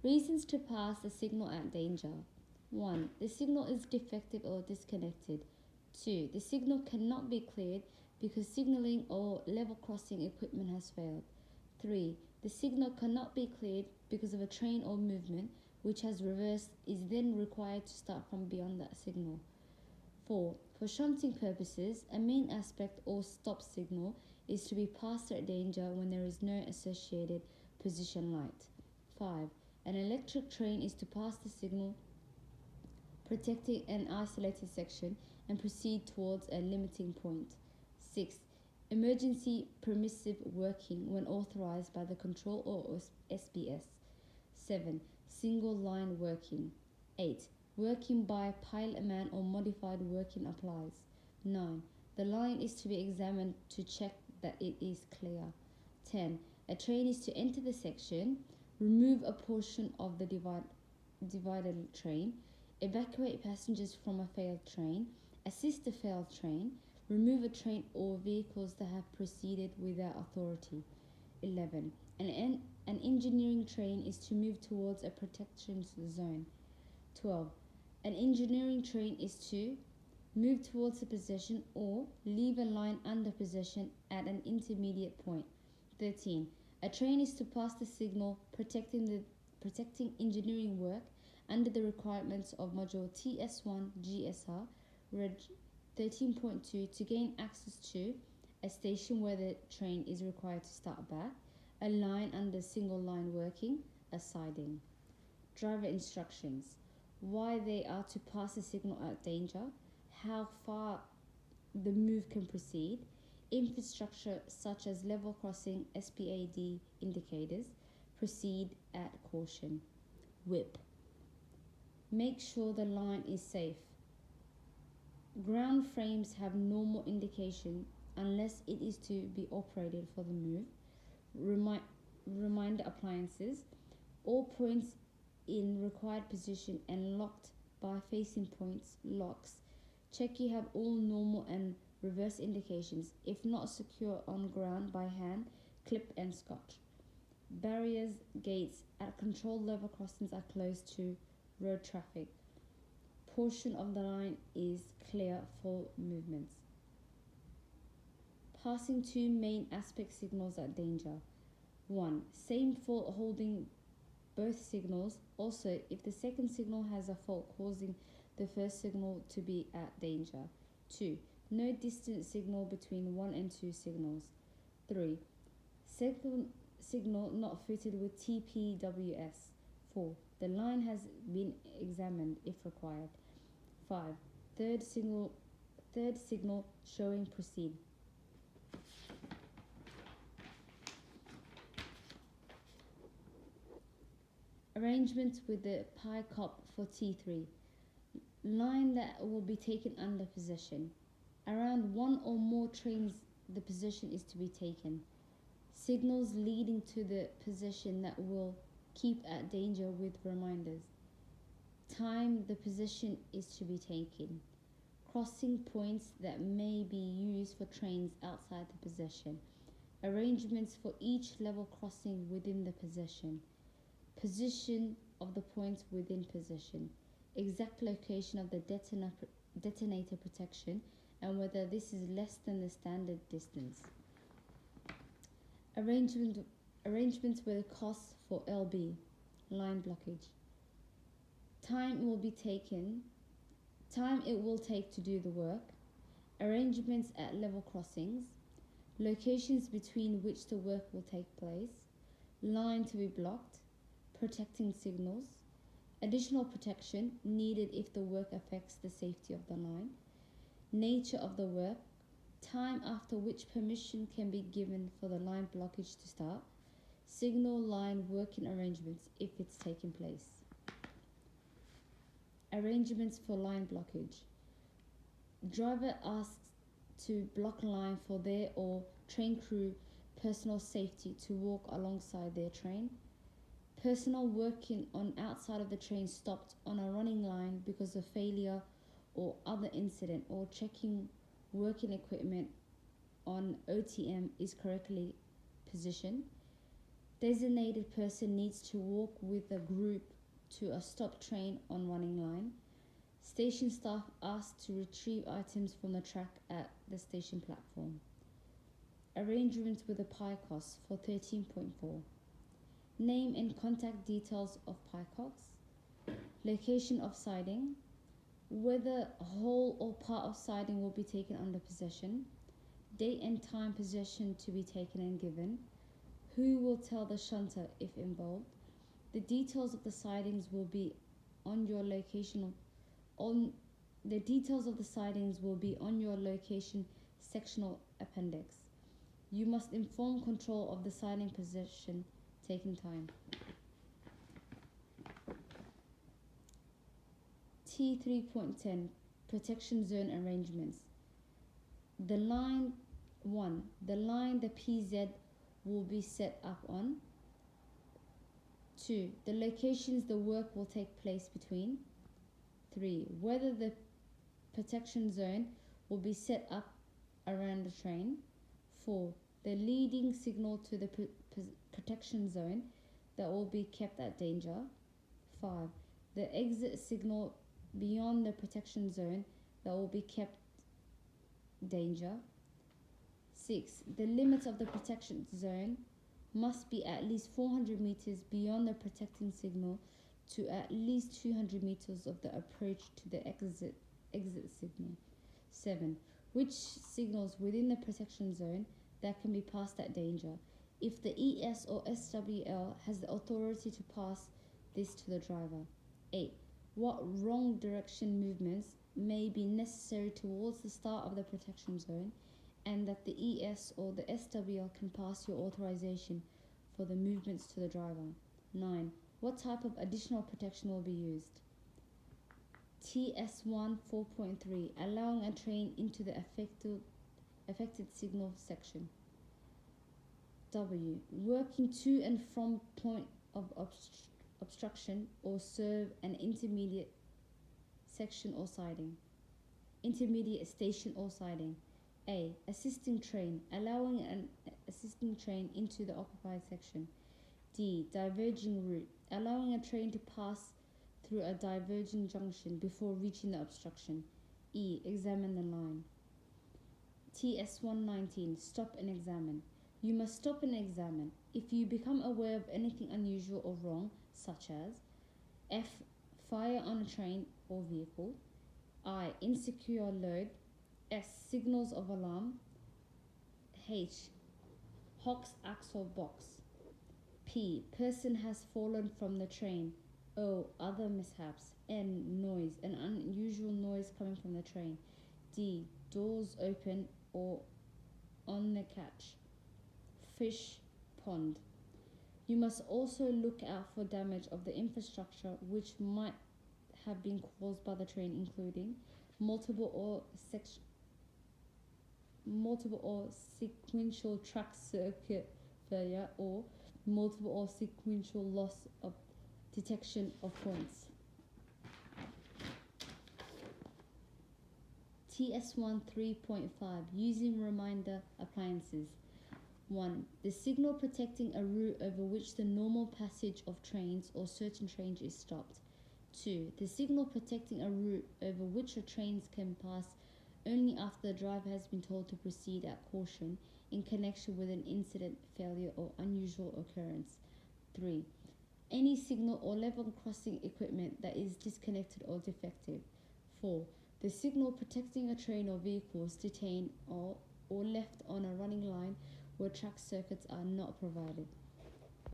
Reasons to pass the signal at danger. 1. The signal is defective or disconnected. 2. The signal cannot be cleared because signaling or level crossing equipment has failed. 3. The signal cannot be cleared because of a train or movement which has reversed is then required to start from beyond that signal. 4. For shunting purposes, a main aspect or stop signal is to be passed at danger when there is no associated position light. 5. An electric train is to pass the signal protecting an isolated section and proceed towards a limiting point. 6. Emergency permissive working when authorized by the control or SBS. 7. Single line working. 8. Working by pileman or modified working applies. 9. The line is to be examined to check that it is clear. 10. A train is to enter the section, remove a portion of the divided train, evacuate passengers from a failed train, assist a failed train, remove a train or vehicles that have proceeded without authority. 11. An engineering train is to move towards a protection zone. 12. An engineering train is to move towards a position or leave a line under possession at an intermediate point. 13. A train is to pass the signal protecting engineering work under the requirements of Module TS1 GSR Reg 13.2 to gain access to a station where the train is required to start back, a line under single line working, a siding. Driver instructions. Why they are to pass the signal at danger, how far the move can proceed, infrastructure such as level crossing, SPAD indicators, proceed at caution. Whip. Make sure the line is safe. Ground frames have normal indication unless it is to be operated for the move. Reminder appliances. All points in required position and locked by facing points, locks. Check you have all normal and reverse indications. If not, secure on ground by hand, clip and scotch. Barriers, gates at control level crossings are closed to road traffic. Portion of the line is clear for movements. Passing two main aspect signals at danger. 1. Same fault holding both signals. Also, if the second signal has a fault causing the first signal to be at danger. 2. No distant signal between 1 and 2 signals. 3. Second signal not fitted with TPWS. 4. The line has been examined if required. 5. Third signal showing proceed. Arrangements with the pi cop for T3. Line that will be taken under possession. Around one or more trains the position is to be taken. Signals leading to the position that will keep at danger with reminders. Time the position is to be taken. Crossing points that may be used for trains outside the possession. Arrangements for each level crossing within the possession. Position of the points within possession. Exact location of the detonator protection and whether this is less than the standard distance. Arrangements with costs for LB, line blockage. Time it will take to do the work. Arrangements at level crossings. Locations between which the work will take place. Line to be blocked. Protecting signals. Additional protection needed if the work affects the safety of the line. Nature of the work. Time after which permission can be given for the line blockage to start. Signal line working arrangements if it's taking place. Arrangements for line blockage. Driver asks to block line for their or train crew personal safety to walk alongside their train. Personnel working on outside of the train stopped on a running line because of failure or other incident, or checking working equipment on OTM is correctly positioned. Designated person needs to walk with a group to a stopped train on running line. Station staff asked to retrieve items from the track at the station platform. Arrangements with a PICOS for 13.4. Name and contact details of PICOS. Location of siding. Whether whole or part of siding will be taken under possession. Date and time possession to be taken and given. Who will tell the shunter if involved. The details of the sidings will be on your location sectional appendix. You must inform control of the siding possession taking time. T3.10 Protection Zone Arrangements. The line the PZ will be set up on. 2. The locations the work will take place between. 3. Whether the protection zone will be set up around the train. 4. The leading signal to the protection zone that will be kept at danger. 5. The exit signal beyond the protection zone that will be kept danger. 6. The limits of the protection zone must be at least 400 meters beyond the protecting signal to at least 200 meters of the approach to the exit signal. 7. Which signals within the protection zone that can be passed at danger, if the ES or SWL has the authority to pass this to the driver. 8. What wrong direction movements may be necessary towards the start of the protection zone, and that the ES or the SWL can pass your authorization for the movements to the driver. 9. What type of additional protection will be used? TS1 4.3 Allowing a train into the affected signal section. W. Working to and from point of obstruction or serve an intermediate section or siding. Intermediate station or siding. A. Assisting train. Allowing an assisting train into the occupied section. D. Diverging route. Allowing a train to pass through a diverging junction before reaching the obstruction. E. Examine the line. TS119 Stop and examine. You must stop and examine. If you become aware of anything unusual or wrong, such as F. Fire on a train or vehicle. I. Insecure load. S. Signals of alarm. H. Hox axle box. P. Person has fallen from the train. O. Other mishaps. N. Noise. An unusual noise coming from the train. D. Doors open or on the catch. Fish pond. You must also look out for damage of the infrastructure which might have been caused by the train, including multiple or sequential track circuit failure or multiple or sequential loss of detection of points. TS1 3.5 Using reminder appliances. 1. The signal protecting a route over which the normal passage of trains or certain trains is stopped. 2. The signal protecting a route over which a trains can pass only after the driver has been told to proceed at caution in connection with an incident, failure or unusual occurrence. 3. Any signal or level crossing equipment that is disconnected or defective. 4. The signal protecting a train or vehicles detained or left on a running line where track circuits are not provided.